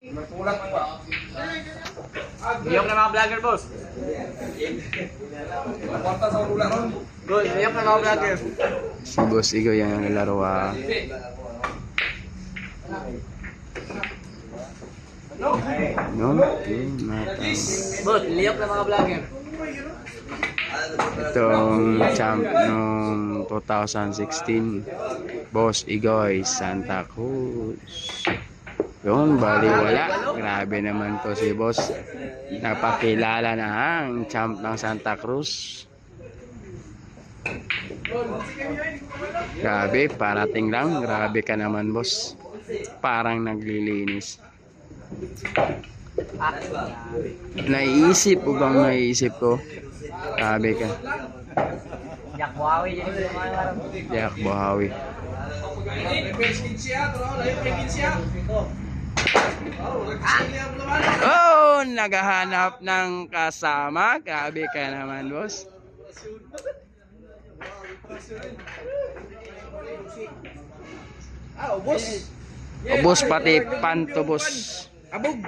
Nagpulat pa. Iyok na mga vlogger, boss. Kwarta sa ulan ron. Good, iyok na mga vlogger. Si Boss Igoy ang naglalaro no? Boss, iyok na mga vlogger. Itong champ noong 2016, Boss Igoy Santa Cruz. Yun, bali wala. Grabe naman to si Boss. Napakilala na ang champ ng Santa Cruz. Grabe, parating lang. Grabe ka naman, Boss. Parang naglilinis. Naiisip o bang naiisip ko? Grabe ka. Jack Buhawi, yun yung mga larang. Jack Buhawi. Oh, naghahanap ng kasama. Grabe ka naman, boss. Ubos pati panto, boss. Abog.